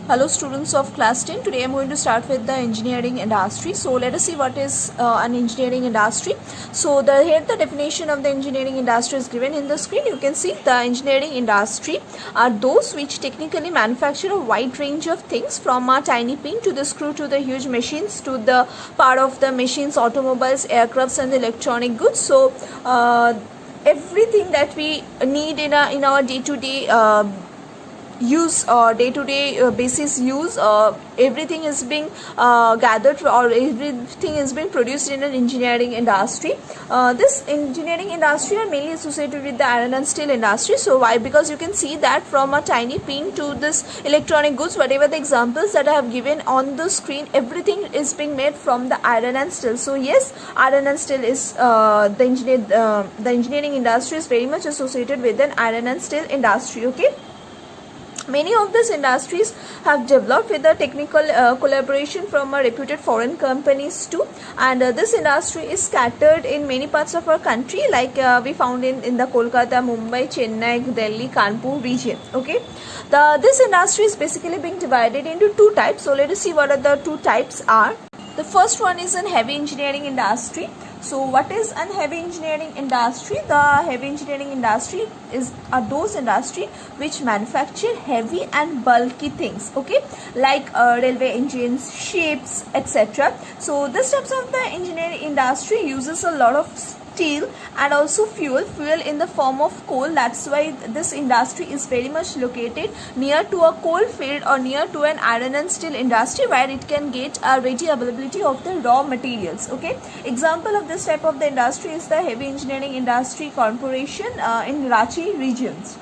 Hello students of class 10. Today I am going to start with the engineering industry. So let us see what is an engineering industry. So here the definition of the engineering industry is given in the screen. You can see the engineering industry are those which technically manufacture a wide range of things, from a tiny pin to the screw to the huge machines to the part of the machines, automobiles, aircrafts and electronic goods. So everything that we need in our day-to-day use or day-to-day basis use, everything is being gathered or everything is being produced in an engineering industry. This engineering industry are mainly associated with the iron and steel industry. So why? Because you can see that from a tiny pin to this electronic goods, whatever the examples that I have given on the screen, everything is being made from the iron and steel. So yes, iron and steel is the engineering industry is very much associated with an iron and steel industry. Okay. Many of these industries have developed with the technical collaboration from reputed foreign companies too, and this industry is scattered in many parts of our country, like we found in the Kolkata, Mumbai, Chennai, Delhi, Kanpur region. Okay, this industry is basically being divided into two types. So let us see what are the two types are. The first one is an heavy engineering industry. So what is an heavy engineering industry? The heavy engineering industry are those industry which manufacture heavy and bulky things, okay, like railway engines, ships, etc. So this types of the engineering industry uses a lot of steel and also fuel in the form of coal. That's why this industry is very much located near to a coal field or near to an iron and steel industry, where it can get a ready availability of the raw materials. Okay, example of this type of the industry is the Heavy Engineering Industry Corporation in Ranchi regions.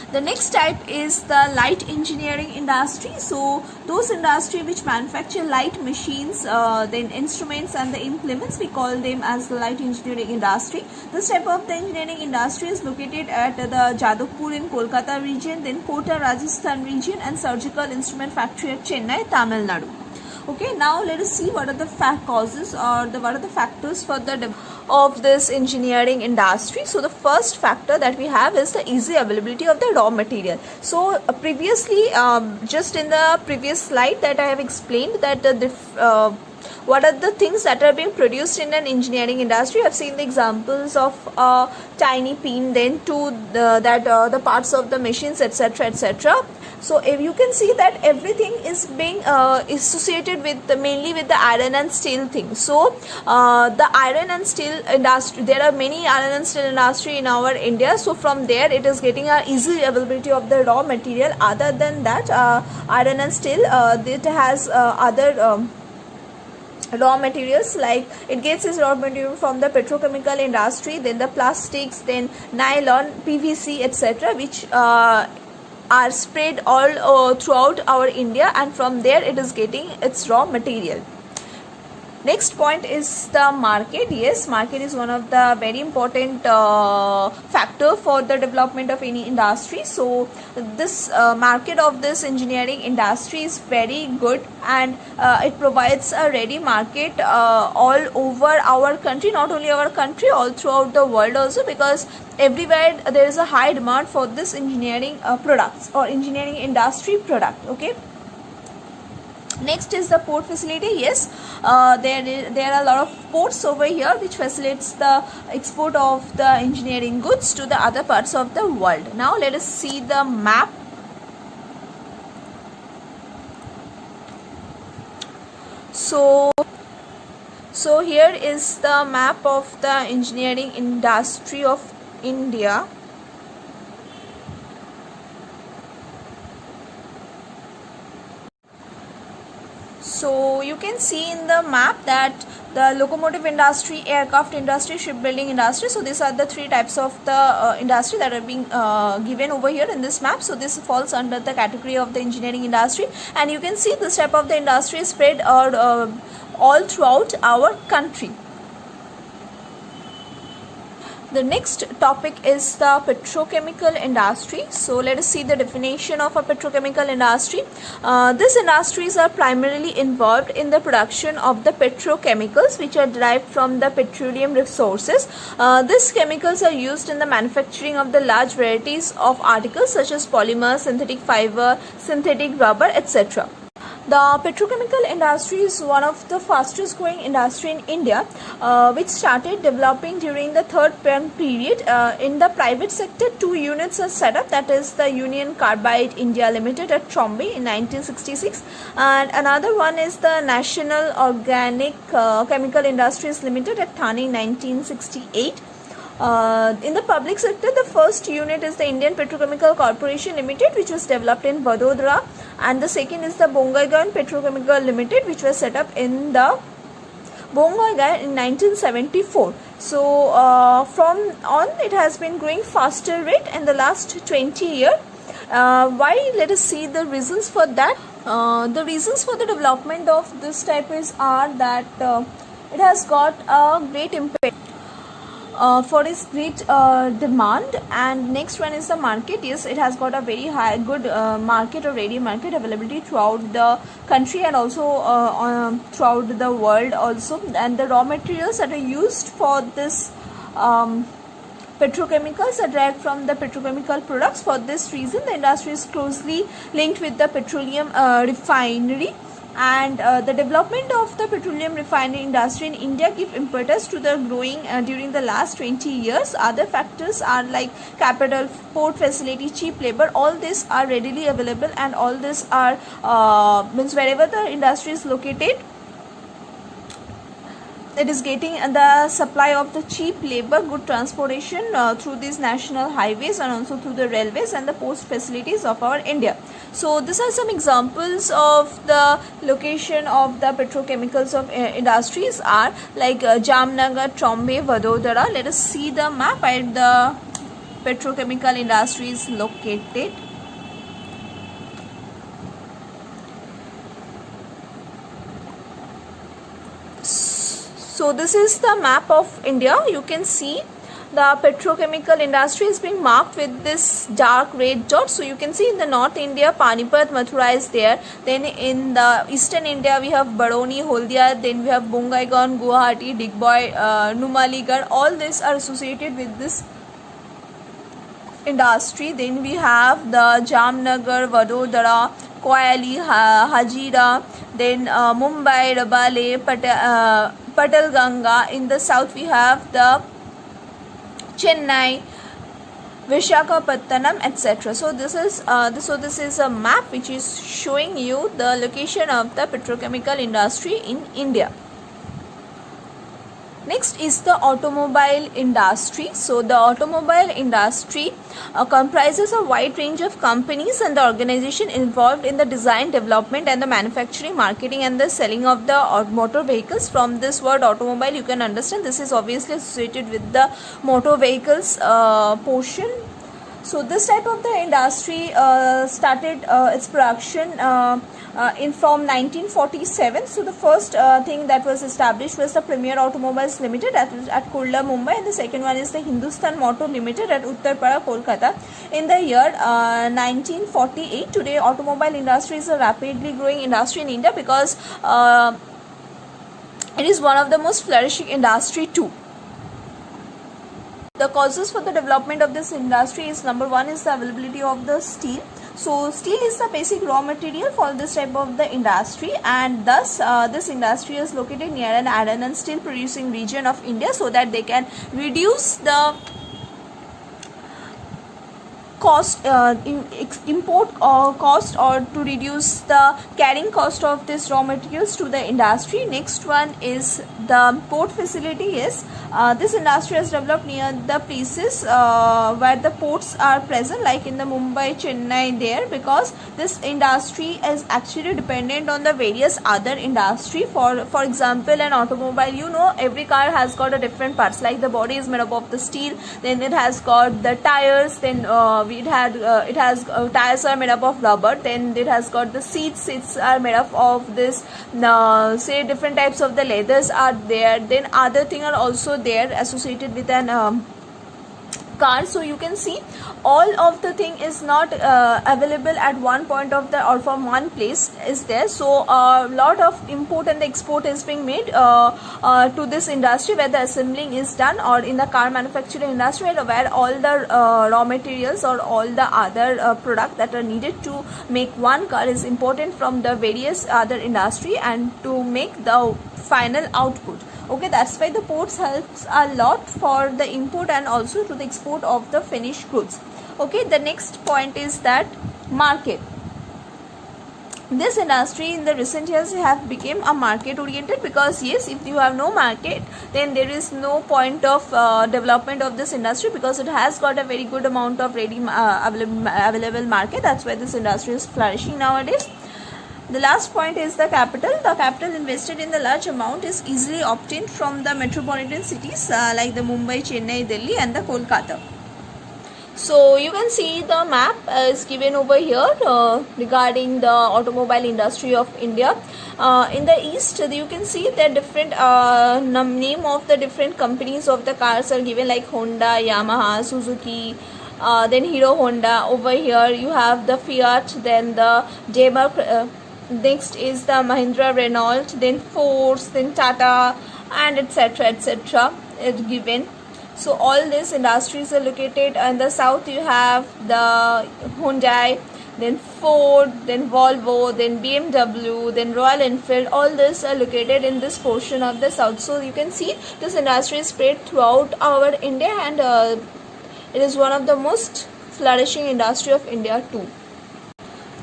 The next type is the light engineering industry. So those industry which manufacture light machines, then instruments and the implements, we call them as the light engineering industry. This type of the engineering industry is located at the Jadavpur in Kolkata region, then Kota Rajasthan region, and surgical instrument factory at Chennai, Tamil Nadu. Okay, now let us see what are the causes or what are the factors for the of this engineering industry. So the first factor that we have is the easy availability of the raw material. So previously, just in the previous slide that I have explained that what are the things that are being produced in an engineering industry. I've seen the examples of tiny pin, then to the parts of the machines, etc, etc. So if you can see that everything is being associated with mainly with the iron and steel thing. So the iron and steel industry, there are many iron and steel industry in our India. So from there it is getting a easy availability of the raw material. Other than that, iron and steel, it has other raw materials, like it gets its raw material from the petrochemical industry, then the plastics, then nylon, PVC, etc, which are spread all throughout our India, and from there it is getting its raw material. Next point is the market. Yes, market is one of the very important factor for the development of any industry. So this market of this engineering industry is very good, and it provides a ready market all over our country, not only our country, all throughout the world also, because everywhere there is a high demand for this engineering products or engineering industry product. Okay. Next is the port facility. Yes, there are a lot of ports over here which facilitates the export of the engineering goods to the other parts of the world. Now let us see the map. So here is the map of the engineering industry of India. So you can see in the map that the locomotive industry, aircraft industry, shipbuilding industry. So these are the three types of the industry that are being given over here in this map. So this falls under the category of the engineering industry, and you can see this type of the industry is spread all throughout our country. The next topic is the petrochemical industry. So let us see the definition of a petrochemical industry. These industries are primarily involved in the production of the petrochemicals which are derived from the petroleum resources. These chemicals are used in the manufacturing of the large varieties of articles such as polymers, synthetic fiber, synthetic rubber, etc. The petrochemical industry is one of the fastest growing industry in India, which started developing during the third period. In the private sector, 2 units are set up, that is the Union Carbide India Limited at Trombay in 1966, and another one is the National Organic Chemical Industries Limited at Thane in 1968. In the public sector, the first unit is the Indian Petrochemical Corporation Limited, which was developed in Vadodara, and the second is the Bongaigaon Petrochemical Limited, which was set up in the Bongaigaon in 1974. So from on it has been growing faster rate in the last 20 years. Why? Let us see the reasons for that. The reasons for the development of this type are that it has got a great impact for its great demand, and next one is the market. Yes, it has got a very high good market or ready market availability throughout the country and also throughout the world also, and the raw materials that are used for this petrochemicals are derived from the petrochemical products. For this reason, the industry is closely linked with the petroleum refinery, and the development of the petroleum refinery industry in India give impetus to the growing during the last 20 years. Other factors are like capital, port facility, cheap labor. All these are readily available, and all these are means wherever the industry is located, it is getting the supply of the cheap labor, good transportation through these national highways and also through the railways and the post facilities of our India. So these are some examples of the location of the petrochemicals of industries are like Jamnagar, Trombay, Vadodara. Let us see the map where the petrochemical industry is located. So this is the map of India. You can see the petrochemical industry is being marked with this dark red dot. So you can see in the North India, Panipat, Mathura is there. Then in the Eastern India, we have Barauni, Holdia. Then we have Bongaigaon, Guwahati, Digboy, Numaligarh. All these are associated with this industry. Then we have the Jamnagar, Vadodara, Koyali, Hajira. Then Mumbai, Rabale, Patalganga. In the south we have the Chennai, Vishakhapatnam, etc. So this is a map which is showing you the location of the petrochemical industry in India. Next is the automobile industry. So the automobile industry comprises a wide range of companies and the organization involved in the design, development and the manufacturing, marketing and the selling of the motor vehicles. From this word automobile, you can understand this is obviously associated with the motor vehicles portion. So this type of the industry started its production from 1947. So the first thing that was established was the Premier Automobiles Limited at Kurla, Mumbai, and the second one is the Hindustan Motor Limited at Uttarpara, Kolkata. In the year 1948, today automobile industry is a rapidly growing industry in India because it is one of the most flourishing industry too. The causes for the development of this industry is number one is the availability of the steel. So steel is the basic raw material for this type of the industry, and thus this industry is located near an iron and steel producing region of India so that they can reduce the cost import cost or to reduce the carrying cost of this raw materials to the industry. Next one is the port facility. Yes, this industry has developed near the places where the ports are present, like in the Mumbai, Chennai there, because this industry is actually dependent on the various other industry. For example, an automobile, you know, every car has got a different parts, like the body is made up of the steel, then it has got the tires, then tires are made up of rubber, then it has got the seats are made up of this say different types of the leathers are there, then other thing are also there associated with an car. So you can see all of the thing is not available at one point of the or from one place is there. So a lot of import and export is being made to this industry where the assembling is done, or in the car manufacturing industry where all the raw materials or all the other products that are needed to make one car is important from the various other industry and to make the final output. Okay, that's why the ports helps a lot for the import and also to the export of the finished goods. Okay, the next point is that market. This industry in the recent years have become a market oriented, because yes, if you have no market, then there is no point of development of this industry, because it has got a very good amount of ready available market. That's why this industry is flourishing nowadays. The last point is the capital. The capital invested in the large amount is easily obtained from the metropolitan cities like the Mumbai, Chennai, Delhi and the Kolkata. So you can see the map is given over here regarding the automobile industry of India. In the east, you can see the different name of the different companies of the cars are given, like Honda, Yamaha, Suzuki, then Hero Honda. Over here you have the Fiat, then the Daimler. Next is the Mahindra, Renault, then Ford, then Tata, and etc. etc. is given. So all these industries are located in the south. You have the Hyundai, then Ford, then Volvo, then BMW, then Royal Enfield. All this are located in this portion of the south. So you can see this industry is spread throughout our India, and it is one of the most flourishing industry of India too.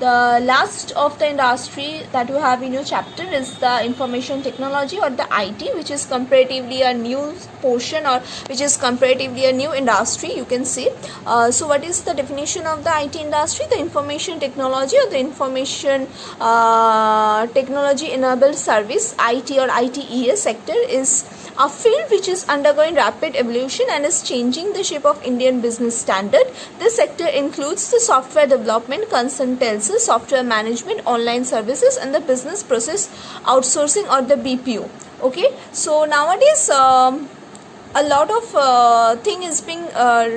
The last of the industry that you have in your chapter is the information technology, or the IT, which is comparatively a new portion, or which is comparatively a new industry, you can say. So what is the definition of the IT industry? The information technology, or the information technology enabled service, IT or ITES sector, is a field which is undergoing rapid evolution and is changing the shape of Indian business standard. This sector includes the software development, consultancy, software management, online services, and the business process outsourcing, or the BPO. Okay, so nowadays a lot of thing is being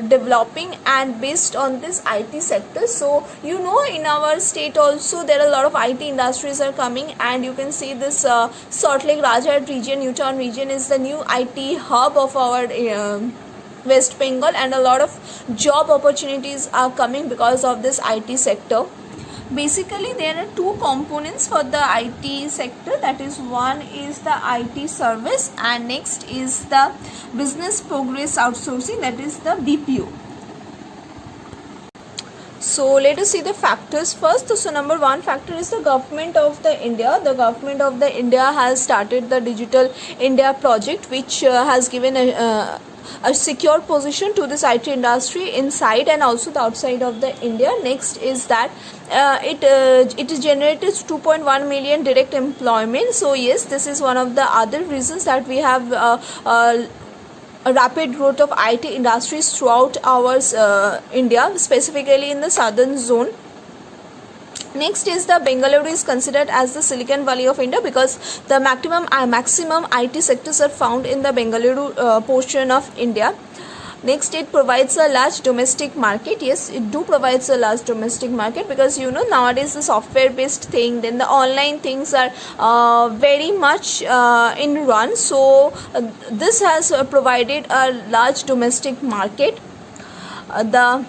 developing and based on this IT sector. So you know, in our state also there are a lot of IT industries are coming, and you can see this Salt Lake Rajat region, Newtown region is the new IT hub of our West Bengal, and a lot of job opportunities are coming because of this IT sector. Basically there are two components for the IT sector, that is, one is the IT service and next is the business progress outsourcing, that is the BPO. So let us see the factors first. So number one factor is the government of the India. The government of the India has started the Digital India project, which has given a secure position to this IT industry inside and also the outside of the India. Next is that it generated 2.1 million direct employment. So yes, this is one of the other reasons that we have a rapid growth of IT industries throughout our India, specifically in the southern zone. Next is the Bengaluru is considered as the Silicon Valley of India, because the maximum IT sectors are found in the Bengaluru portion of India. Next, it provides a large domestic market. Yes, it do provides a large domestic market, because you know, nowadays the software based thing, then the online things are very much in run. So this has provided a large domestic market. The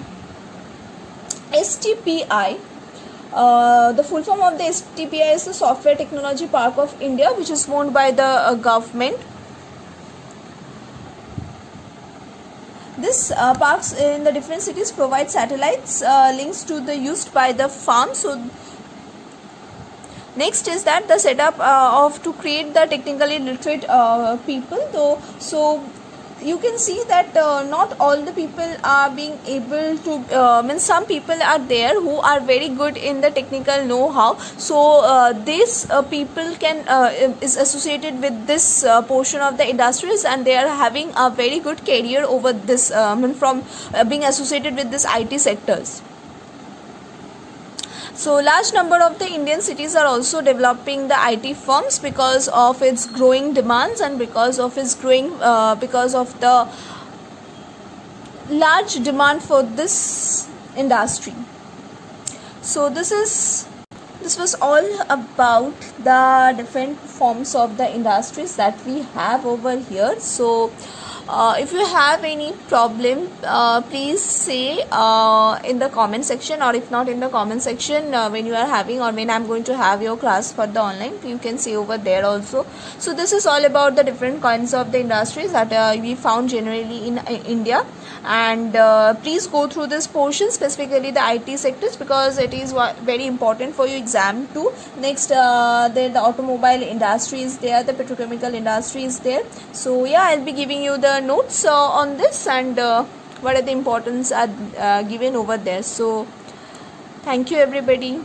STPI, the full form of the STPI is the Software Technology Park of India, which is owned by the government. This parks in the different cities provide satellites links to the used by the farm. So next is that the setup of to create the technically literate people though. So you can see that not all the people are being able to some people are there who are very good in the technical know-how. So these people can is associated with this portion of the industries, and they are having a very good career over this from being associated with this IT sectors. So large number of the Indian cities are also developing the IT firms because of its growing demands and because of its growing because of the large demand for this industry. So this was all about the different forms of the industries that we have over here. So if you have any problem, please say in the comment section, or if not in the comment section, when you are having or when I'm going to have your class for the online, you can say over there also. So this is all about the different kinds of the industries that we found generally in India. And please go through this portion, specifically the IT sectors, because it is very important for your exam too. Next, the automobile industry is there, the petrochemical industry is there. So yeah, I'll be giving you the notes on this, and what are the importance are given over there. So thank you everybody.